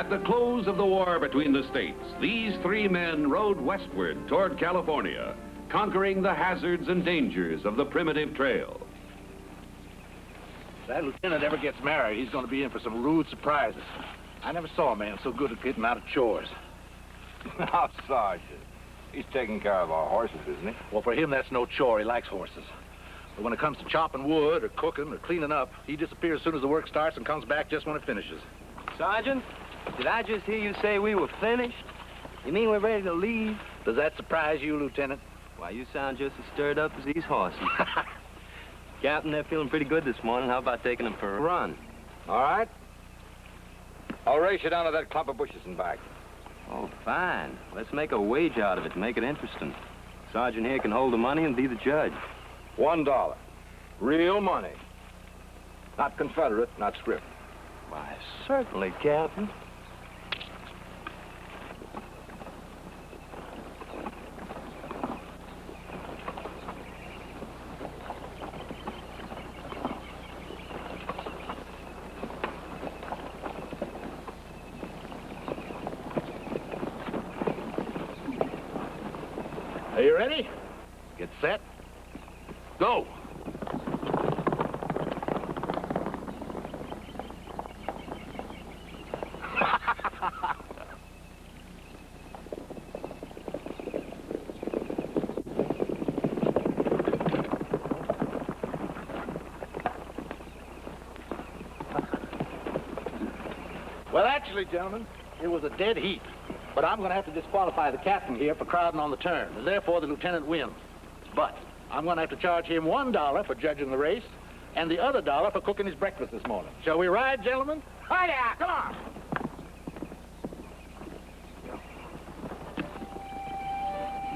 At the close of the war between the states, these three men rode westward toward California, conquering the hazards and dangers of the primitive trail. If that lieutenant ever gets married, he's going to be in for some rude surprises. I never saw a man so good at getting out of chores. Now, Sergeant, he's taking care of our horses, isn't he? Well, for him, that's no chore. He likes horses. But when it comes to chopping wood or cooking or cleaning up, he disappears as soon as the work starts and comes back just when it finishes. Sergeant, did I just hear you say we were finished? You mean we're ready to leave? Does that surprise you, Lieutenant? Why, you sound just as stirred up as these horses. Captain, they're feeling pretty good this morning. How about taking them for a run? All right. I'll race you down to that clump of bushes and back. Oh, fine. Let's make a wage out of it and make it interesting. Sergeant here can hold the money and be the judge. $1. Real money. Not Confederate, not scrip. Why, certainly, Captain. Are you ready? Get set. Go. Well, actually, gentlemen, it was a dead heat. But I'm going to have to disqualify the captain here for crowding on the turn, and therefore the lieutenant wins. But I'm going to have to charge him $1 for judging the race, and the other $1 for cooking his breakfast this morning. Shall we ride, gentlemen? Hi-ya, come on!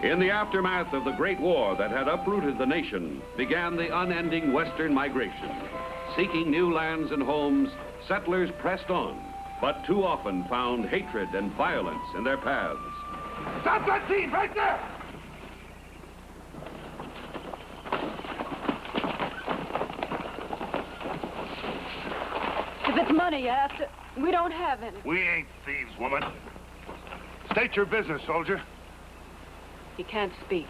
In the aftermath of the Great War that had uprooted the nation, began the unending western migration. Seeking new lands and homes, settlers pressed on, but too often found hatred and violence in their paths. Stop that team right there! If it's money you're after, we don't have any. We ain't thieves, woman. State your business, soldier. He can't speak.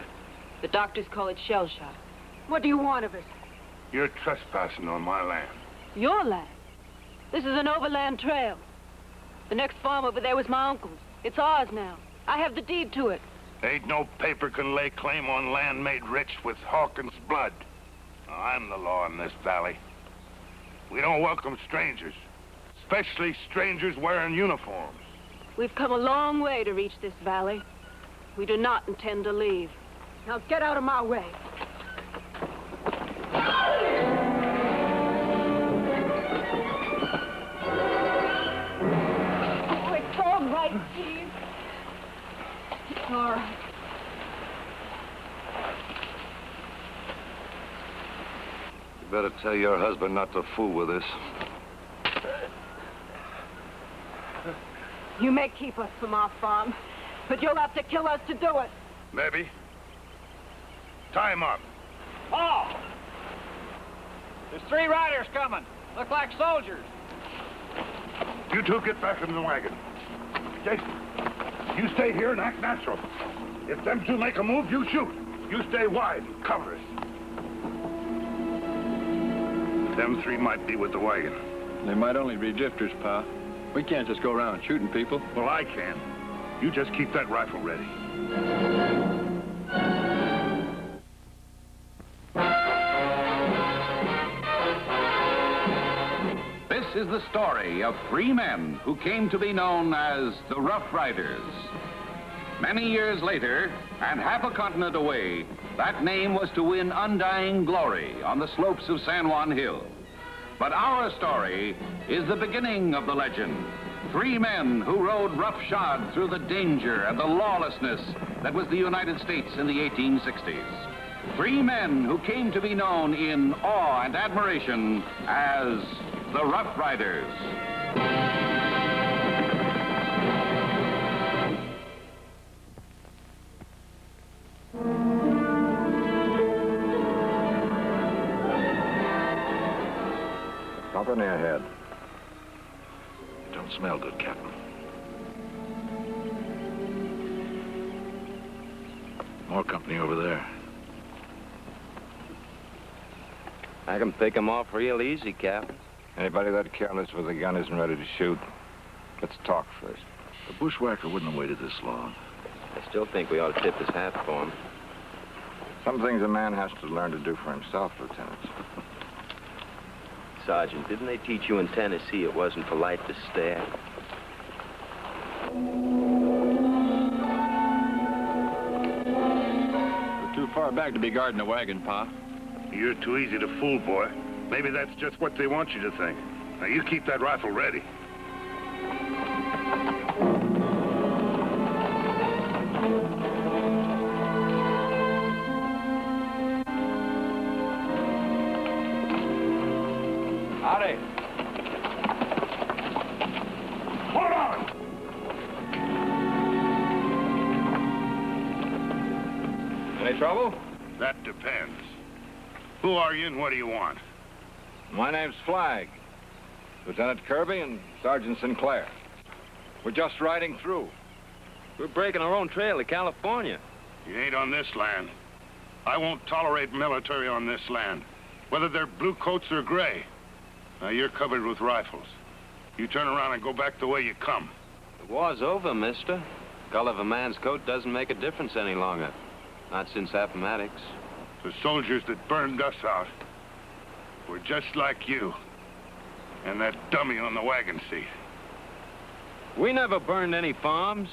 The doctors call it shell shock. What do you want of us? You're trespassing on my land. Your land? This is an overland trail. The next farm over there was my uncle's. It's ours now. I have the deed to it. Ain't no paper can lay claim on land made rich with Hawkins' blood. I'm the law in this valley. We don't welcome strangers, especially strangers wearing uniforms. We've come a long way to reach this valley. We do not intend to leave. Now get out of my way. Oh, it's all right, Steve. It's all right. You better tell your husband not to fool with this. You may keep us from our farm, but you'll have to kill us to do it. Maybe. Tie him up. Paul! There's 3 riders coming. Look like soldiers. You two get back in the wagon. Jason, you stay here and act natural. If them two make a move, you shoot. You stay wide and cover us. Them 3 might be with the wagon. They might only be drifters, Pa. We can't just go around shooting people. Well, I can. You just keep that rifle ready. This is the story of 3 men who came to be known as the Rough Riders. Many years later, and half a continent away, that name was to win undying glory on the slopes of San Juan Hill. But our story is the beginning of the legend. 3 men who rode roughshod through the danger and the lawlessness that was the United States in the 1860s. 3 men who came to be known in awe and admiration as the Rough Riders. Company ahead. Don't smell good, Captain. More company over there. I can pick 'em off real easy, Captain. Anybody that careless with a gun isn't ready to shoot. Let's talk first. The bushwhacker wouldn't have waited this long. I still think we ought to tip his hat for him. Some things a man has to learn to do for himself, Lieutenant. Sergeant, didn't they teach you in Tennessee it wasn't polite to stare? We're too far back to be guarding a wagon, Pa. You're too easy to fool, boy. Maybe that's just what they want you to think. Now, you keep that rifle ready. Howdy. Hold on! Any trouble? That depends. Who are you and what do you want? My name's Flagg. Lieutenant Kirby and Sergeant Sinclair. We're just riding through. We're breaking our own trail to California. You ain't on this land. I won't tolerate military on this land, whether they're blue coats or gray. Now, you're covered with rifles. You turn around and go back the way you come. The war's over, mister. Color of a man's coat doesn't make a difference any longer. Not since Appomattox. The soldiers that burned us out were just like you and that dummy on the wagon seat. We never burned any farms.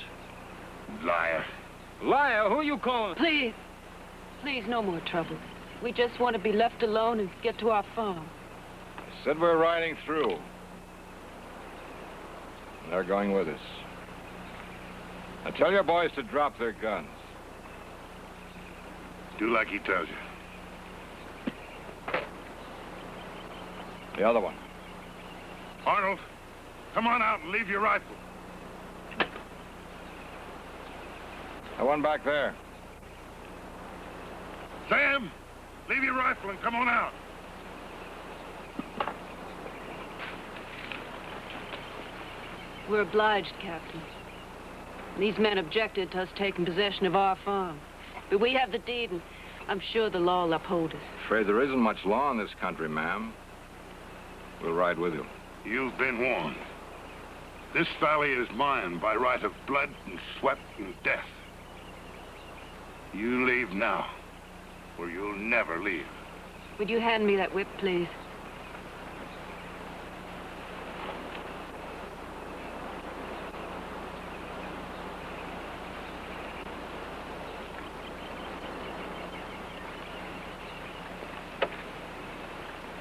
Liar. Liar, who you calling? Please. Please, no more trouble. We just want to be left alone and get to our farm. I said we're riding through. And they're going with us. Now tell your boys to drop their guns. Do like he tells you. The other one. Arnold, come on out and leave your rifle. The one back there. Sam, leave your rifle and come on out. We're obliged, Captain. These men objected to us taking possession of our farm. But we have the deed, and I'm sure the law will uphold us. Afraid there isn't much law in this country, ma'am. We'll ride with you. You've been warned. This valley is mine by right of blood and sweat and death. You leave now, or you'll never leave. Would you hand me that whip, please?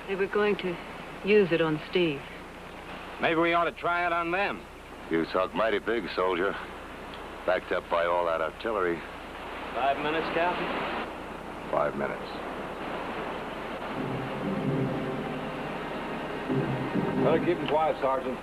They were going to use it on Steve. Maybe we ought to try it on them. You talk mighty big, soldier. Backed up by all that artillery. 5 minutes, Captain? 5 minutes. Better keep them quiet, Sergeant.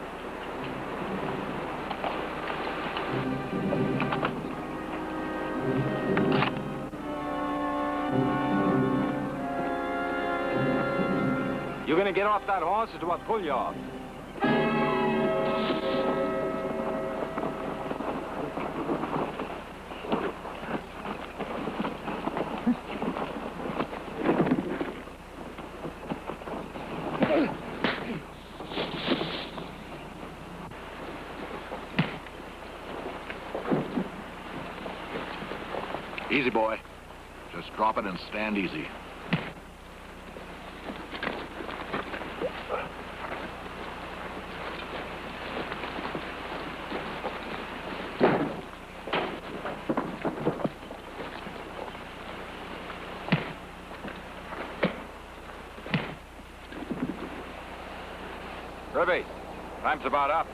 You gonna get off that horse or do I pull you off? Easy, boy. Just drop it and stand easy. Kirby, time's about up.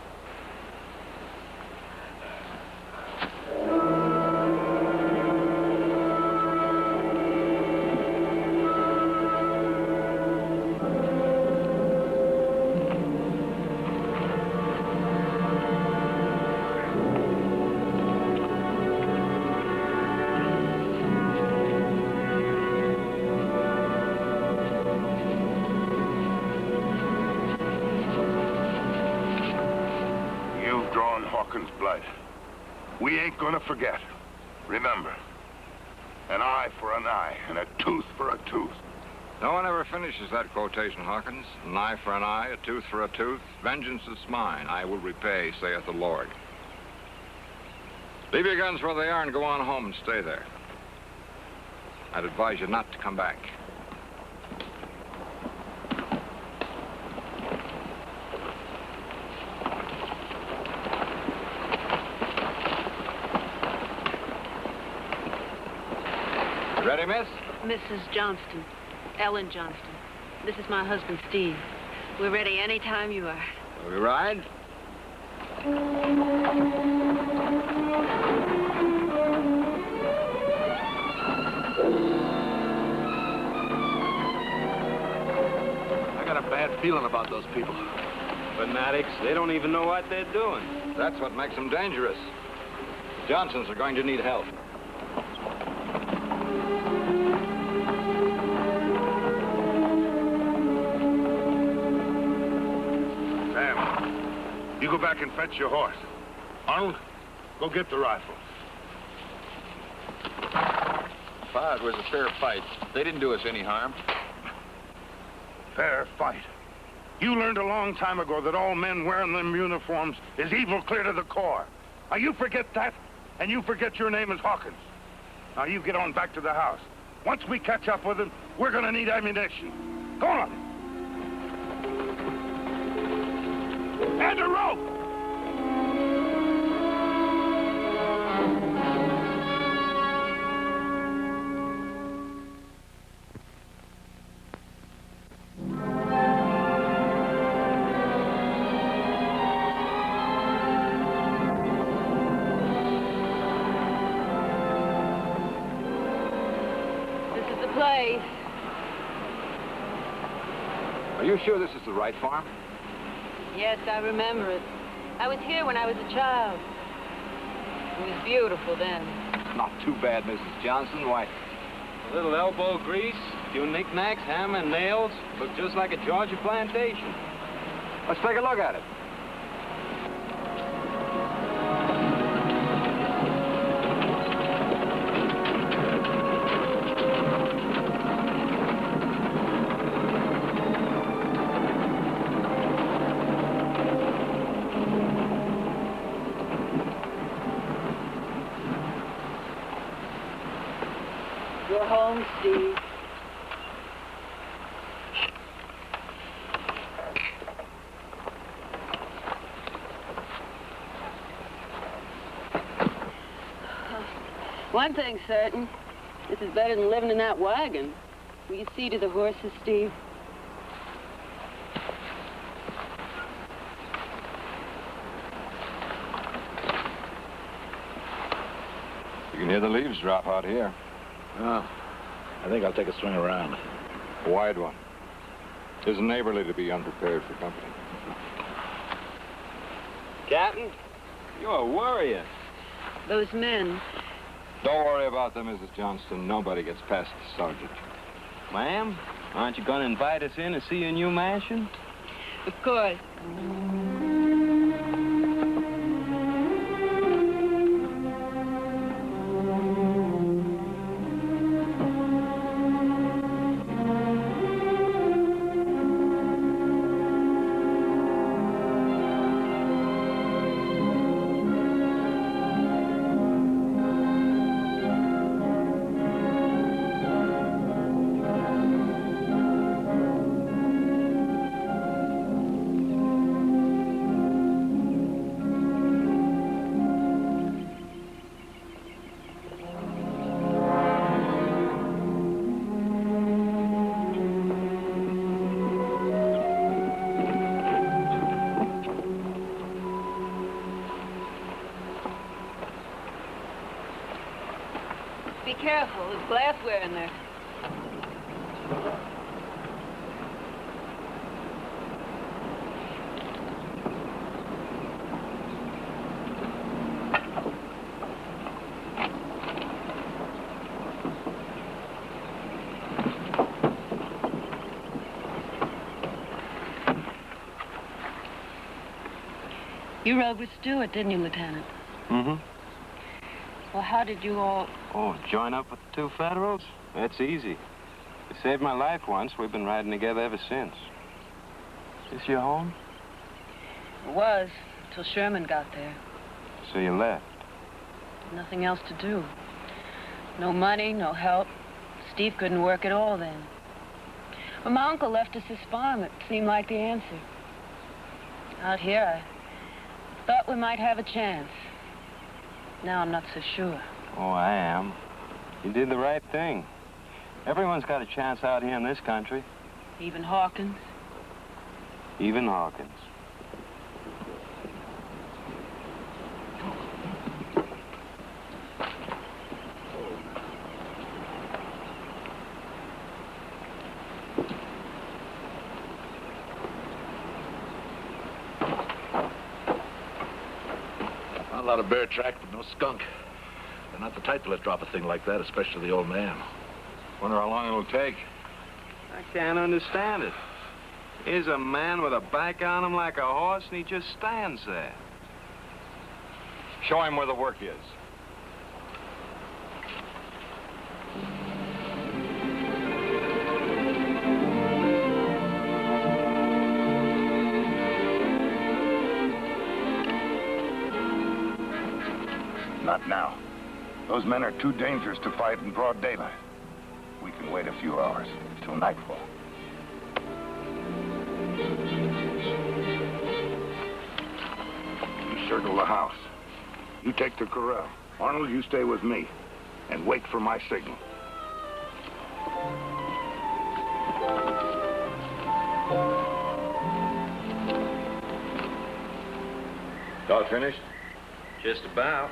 Hawkins' blood. We ain't gonna forget. Remember, An eye for an eye and a tooth for a tooth. No one ever finishes that quotation, Hawkins. An eye for an eye, a tooth for a tooth. Vengeance is mine. I will repay, saith the Lord. Leave your guns where they are and go on home and stay there. I'd advise you not to come back. Ready, miss? Mrs. Johnston. Ellen Johnston. This is my husband, Steve. We're ready any time you are. Will we ride? I got a bad feeling about those people. Fanatics, they don't even know what they're doing. That's what makes them dangerous. The Johnsons are going to need help. You go back and fetch your horse. Arnold, go get the rifle. Pa, it was a fair fight. They didn't do us any harm. Fair fight. You learned a long time ago that all men wearing them uniforms is evil clear to the core. Now, you forget that, and you forget your name is Hawkins. Now, you get on back to the house. Once we catch up with them, we're gonna need ammunition. Go on. And a rope! This is the place. Are you sure this is the right farm? Yes, I remember it. I was here when I was a child. It was beautiful then. Not too bad, Mrs. Johnston. Why, A little elbow grease, a few knickknacks, hammer and nails. Look just like a Georgia plantation. let's take a look at it. You're home, Steve. One thing's certain. This is better than living in that wagon. Will you see to the horses, Steve? You can hear the leaves drop out here. Oh, I think I'll take a swing around. A wide one. Isn't neighborly to be unprepared for company. Captain, you're a warrior. Those men. Don't worry about them, Mrs. Johnston. Nobody gets past the sergeant. Ma'am, aren't you going to invite us in to see your new mansion? Of course. Be careful. There's glassware in there. You rode with Stewart, didn't you, Lieutenant? Mm-hmm. Well, how did you all... Oh, join up with the two Federals? That's easy. You saved my life once. We've been riding together ever since. Is this your home? It was, till Sherman got there. So you left? Nothing else to do. No money, no help. Steve couldn't work at all then. When my uncle left us his farm, it seemed like the answer. Out here, I thought we might have a chance. Now I'm not so sure. Oh, I am. You did the right thing. Everyone's got a chance out here in this country. Even Hawkins? Even Hawkins. Not a lot of bear track, but no skunk. They're not the type to let drop a thing like that, especially the old man. Wonder how long it'll take. I can't understand it. Here's a man with a back on him like a horse, and he just stands there. Show him where the work is. Not now. Those men are too dangerous to fight in broad daylight. We can wait a few hours, till nightfall. You circle the house. You take the corral. Arnold, you stay with me. And wait for my signal. All finished? Just about.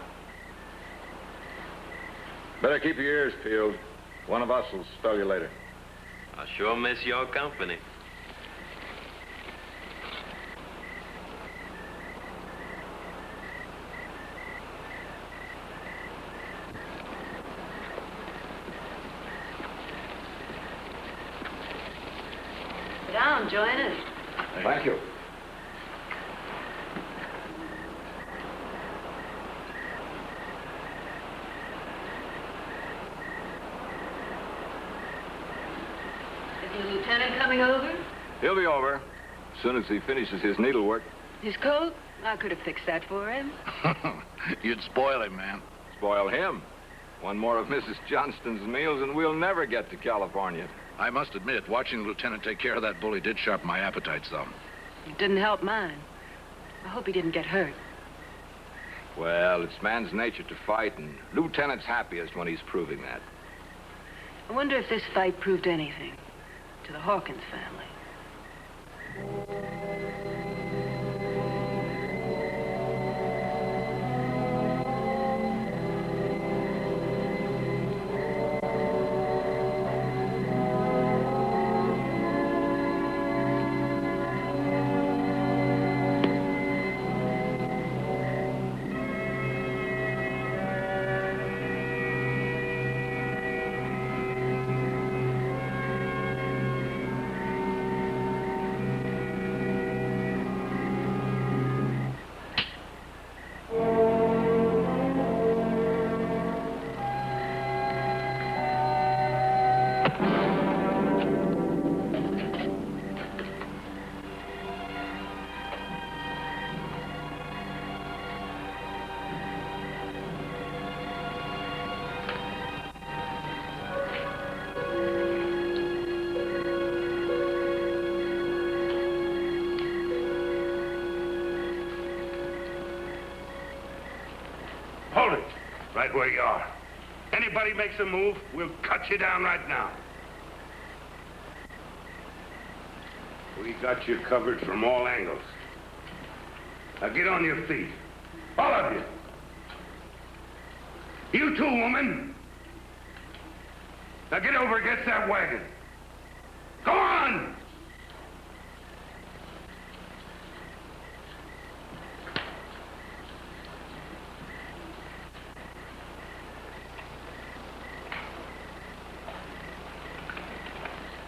Better keep your ears peeled. One of us will spell you later. I'll sure miss your company. Sit down, join us. Thank you. Is the lieutenant coming over? He'll be over as soon as he finishes his needlework. His coat? I could have fixed that for him. You'd spoil him, man. Spoil him. One more of Mrs. Johnston's meals, and we'll never get to California. I must admit, watching the lieutenant take care of that bully did sharpen my appetite some. It didn't help mine. I hope he didn't get hurt. Well, it's man's nature to fight, and Lieutenant's happiest when he's proving that. I wonder if this fight proved anything to the Hawkins family. Hold it. Right where you are. Anybody makes a move, we'll cut you down right now. We got you covered from all angles. Now get on your feet. All of you. You too, woman. Now get over against that wagon. Go on!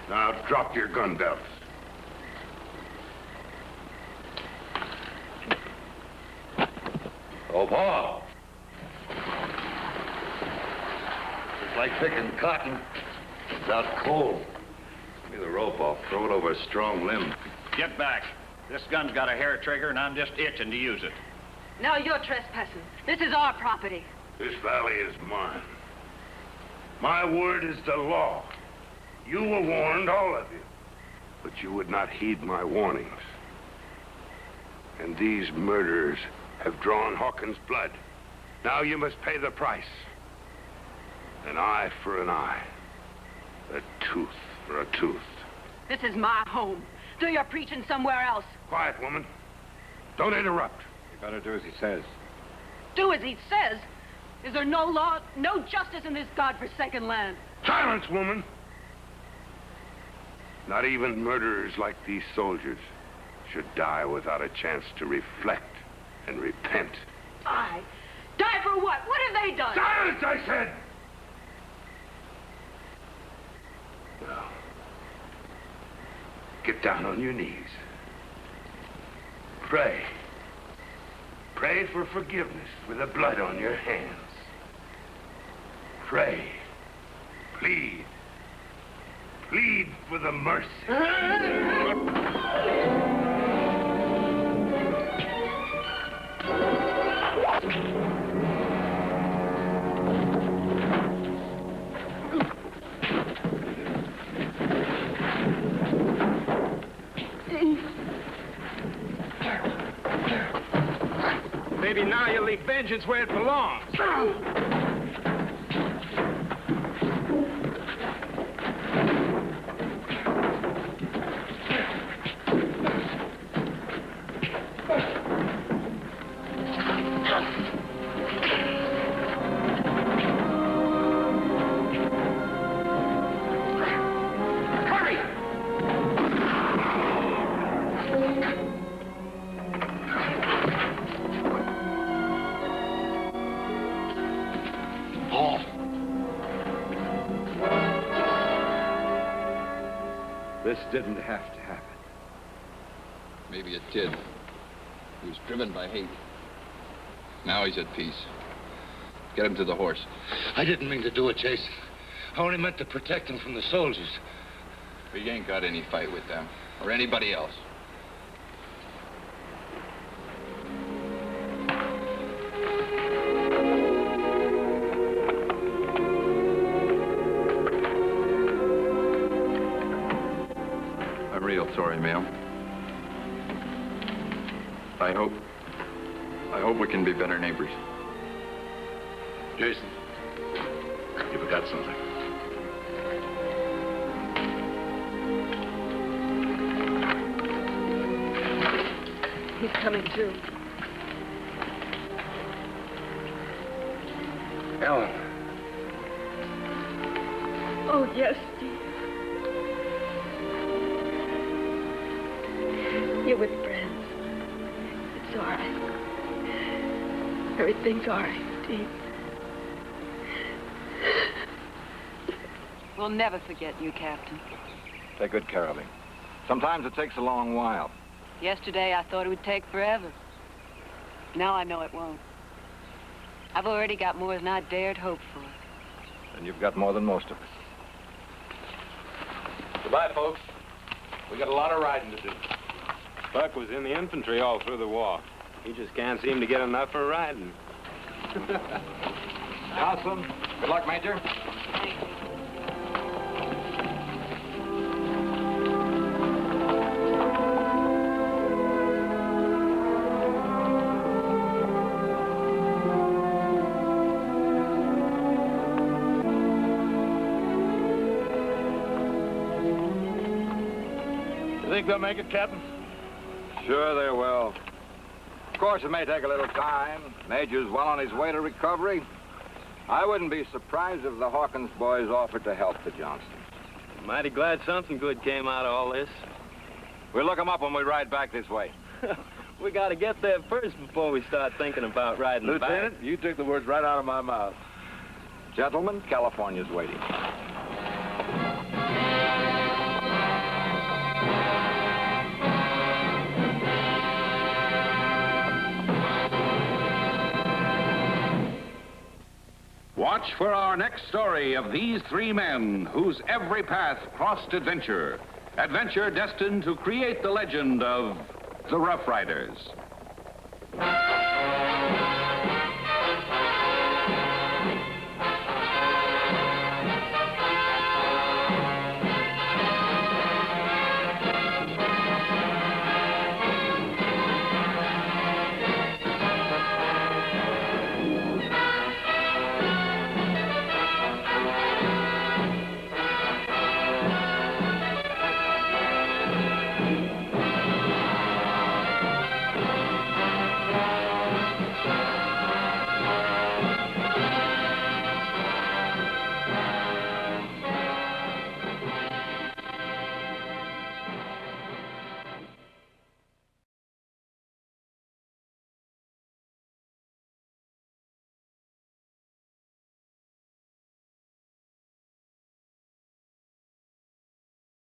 Now drop your gun belts. Oh, Paul. like picking cotton. It's out cold. Give me the rope. I'll throw it over a strong limb. Get back. This gun's got a hair trigger, and I'm just itching to use it. No, you're trespassing. This is our property. This valley is mine. My word is the law. You were warned, all of you. But you would not heed my warnings. And these murderers have drawn Hawkins' blood. Now you must pay the price. An eye for an eye. A tooth for a tooth. This is my home. Do your preaching somewhere else. Quiet, woman. Don't interrupt. You gotta do as he says. Do as he says? Is there no law, no justice in this godforsaken land? Silence, woman! Not even murderers like these soldiers should die without a chance to reflect and repent. Die? Die for what? What have they done? Silence, I said! Now, get down on your knees. Pray. Pray for forgiveness with the blood on your hands. Pray. Plead. Plead for the mercy. Maybe now you'll leave vengeance where it belongs. This didn't have to happen. Maybe it did. He was driven by hate. Now he's at peace. Get him to the horse. I didn't mean to do it, Jason. I only meant to protect him from the soldiers. We ain't got any fight with them, or anybody else. I'm real sorry, ma'am. I hope we can be better neighbors. Jason, you forgot something. He's coming too. Ellen. Oh, yes, Steve. You're with friends. It's all right. Everything's all right, Steve. We'll never forget you, Captain. Take good care of him. Sometimes it takes a long while. Yesterday, I thought it would take forever. Now I know it won't. I've already got more than I dared hope for. And you've got more than most of us. Goodbye, folks. We got a lot of riding to do. Buck was in the infantry all through the war. He just can't seem to get enough for riding. Johnston, good luck, Major. You think they'll make it, Captain? Sure they will. Of course, it may take a little time. Major's well on his way to recovery. I wouldn't be surprised if the Hawkins boys offered to help the Johnston. Mighty glad something good came out of all this. We'll look them up when we ride back this way. We got to get there first before we start thinking about riding Lieutenant, back. you took the words right out of my mouth. Gentlemen, California's waiting. What Watch for our next story of these three men whose every path crossed adventure. Adventure destined to create the legend of the Rough Riders.